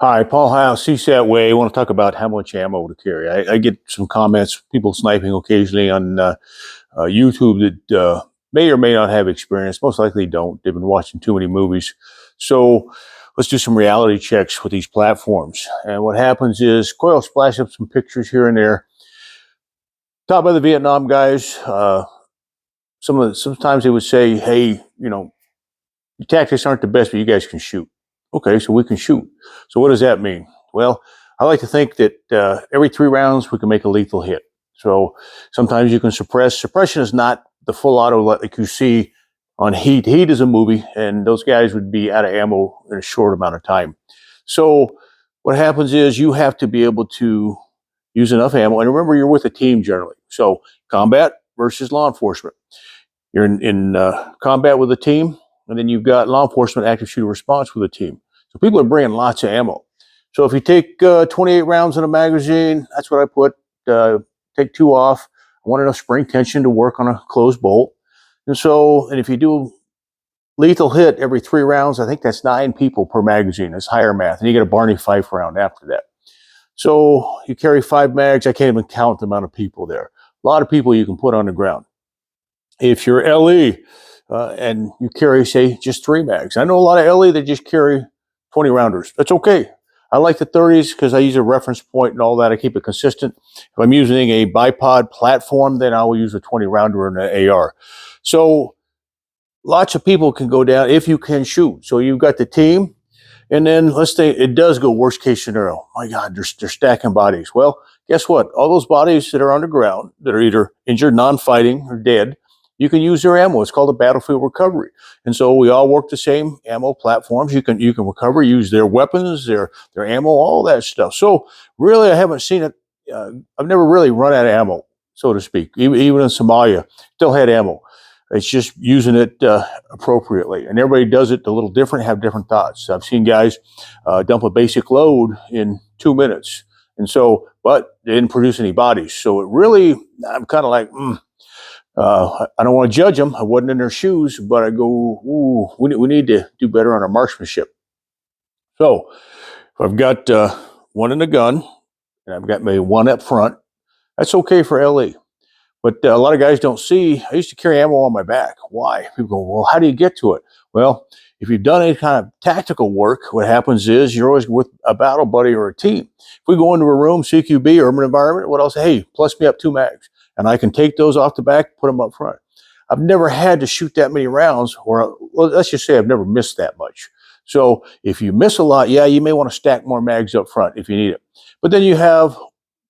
Hi, Paul House, CSAT Way. I want to talk about how much ammo to carry. I get some comments, people sniping occasionally on YouTube that may or may not have experience. Most likely don't. They've been watching too many movies. So let's do some reality checks with these platforms. And what happens is Coil splash up some pictures here and there. Taught by the Vietnam guys. Sometimes they would say, "Hey, your tactics aren't the best, but you guys can shoot." Okay, so we can shoot. So what does that mean? Well, I like to think that every 3 rounds we can make a lethal hit. So sometimes you can suppress. Suppression is not the full auto like you see on Heat. Heat is a movie, and those guys would be out of ammo in a short amount of time. So what happens is you have to be able to use enough ammo. And remember, you're with a team generally. So combat versus law enforcement. You're in combat with a team, and then you've got law enforcement active shooter response with a team. So people are bringing lots of ammo. So if you take 28 rounds in a magazine, that's what I put. Take 2 off. I want enough spring tension to work on a closed bolt. And if you do lethal hit every 3 rounds, I think that's 9 people per magazine. That's higher math. And you get a Barney Fife round after that. So you carry 5 mags. I can't even count the amount of people there. A lot of people you can put on the ground. If you're LE and you carry, say, just 3 mags. I know a lot of LE that just carry 20 rounders. That's okay. I like the 30s because I use a reference point and all that. I keep it consistent. If I'm using a bipod platform, then I will use a 20 rounder and an AR. So lots of people can go down if you can shoot. So you've got the team. And then let's say it does go worst case scenario. My God, they're stacking bodies. Well, guess what? All those bodies that are on the ground that are either injured, non-fighting, or dead, you can use their ammo. It's called a battlefield recovery. And so we all work the same ammo platforms. You can recover, use their weapons, their ammo, all that stuff. So really, I haven't seen it. I've never really run out of ammo, so to speak. Even in Somalia, still had ammo. It's just using it appropriately. And everybody does it a little different, have different thoughts. I've seen guys dump a basic load in 2 minutes. And so, but they didn't produce any bodies. So it really, I'm kind of like, I don't want to judge them. I wasn't in their shoes, but I go, ooh, we need to do better on our marksmanship. So if I've got one in the gun, and I've got maybe one up front, that's okay for LE. But a lot of guys don't see, I used to carry ammo on my back. Why? People go, well, how do you get to it? Well, if you've done any kind of tactical work, what happens is you're always with a battle buddy or a team. If we go into a room, CQB, urban environment, what else? Hey, plus me up 2 mags. And I can take those off the back, put them up front. I've never had to shoot that many rounds, or well, let's just say I've never missed that much. So if you miss a lot, yeah, you may want to stack more mags up front if you need it. But then you have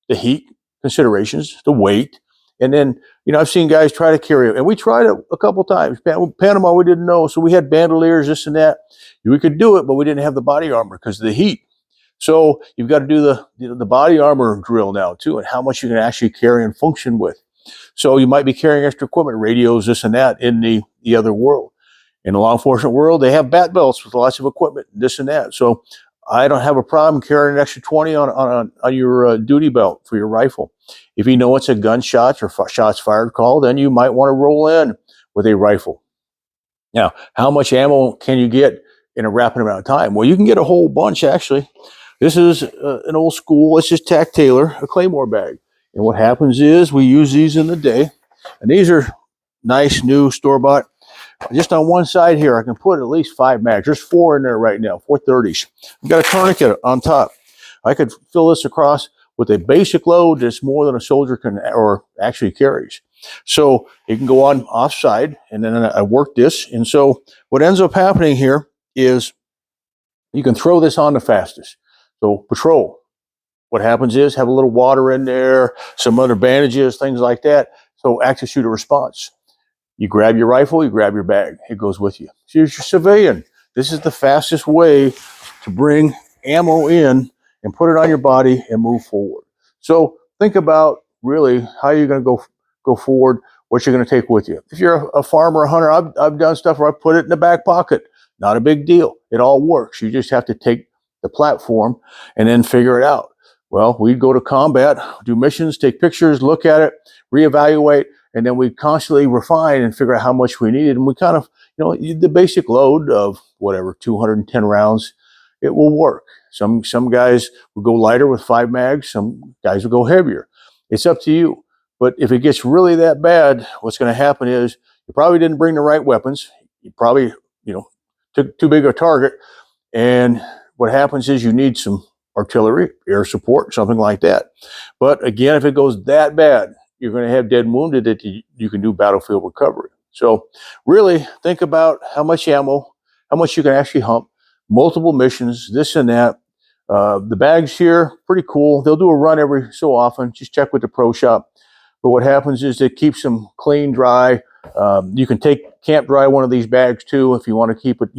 the heat considerations, the weight, and then, I've seen guys try to carry it, and we tried it a couple times. Panama, we didn't know, so we had bandoliers, this and that. We could do it, but we didn't have the body armor because of the heat. So you've got to do the body armor drill now too, and how much you can actually carry and function with. So you might be carrying extra equipment, radios, this and that in the other world. In the law enforcement world, they have bat belts with lots of equipment, this and that. So I don't have a problem carrying an extra 20 on your duty belt for your rifle. If you know it's a gunshot or shots fired call, then you might want to roll in with a rifle. Now, how much ammo can you get in a rapid amount of time? Well, you can get a whole bunch, actually. This is an old school, it's just Tac Taylor, a Claymore bag. And what happens is we use these in the day. And these are nice, new, store-bought. Just on one side here, I can put at least 5 mags. There's 4 in there right now, 430s. I've got a tourniquet on top. I could fill this across with a basic load that's more than a soldier can or actually carries. So it can go on offside, and then I work this. And so what ends up happening here is you can throw this on the fastest. So patrol. What happens is have a little water in there, some other bandages, things like that. So active shooter response. You grab your rifle, you grab your bag. It goes with you. So here's your civilian. This is the fastest way to bring ammo in and put it on your body and move forward. So think about really how you're going to go forward, what you're going to take with you. If you're a farmer, a hunter, I've done stuff where I put it in the back pocket. Not a big deal. It all works. You just have to take the platform and then figure it out. Well, we'd go to combat, do missions, take pictures, look at it, reevaluate, and then we constantly refine and figure out how much we needed. And we kind of, the basic load of whatever, 210 rounds, it will work. Some guys will go lighter with 5 mags. Some guys will go heavier. It's up to you. But if it gets really that bad, what's going to happen is you probably didn't bring the right weapons. You probably, took too big a target. And what happens is you need some artillery, air support, something like that. But again, if it goes that bad, you're going to have dead and wounded that you can do battlefield recovery. So really think about how much ammo, how much you can actually hump, multiple missions, this and that. The bags here, pretty cool. They'll do a run every so often. Just check with the pro shop. But what happens is it keeps them clean, dry. You can camp dry one of these bags too if you want to keep it,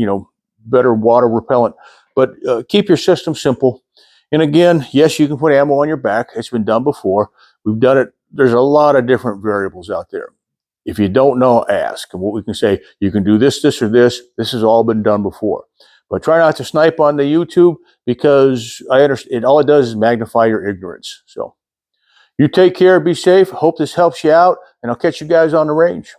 better water repellent. But keep your system simple. And again, yes, you can put ammo on your back. It's been done before. We've done it. There's a lot of different variables out there. If you don't know, ask. And what we can say, you can do this, this, or this. This has all been done before. But try not to snipe on the YouTube because I understand all it does is magnify your ignorance. So you take care, be safe. Hope this helps you out, and I'll catch you guys on the range.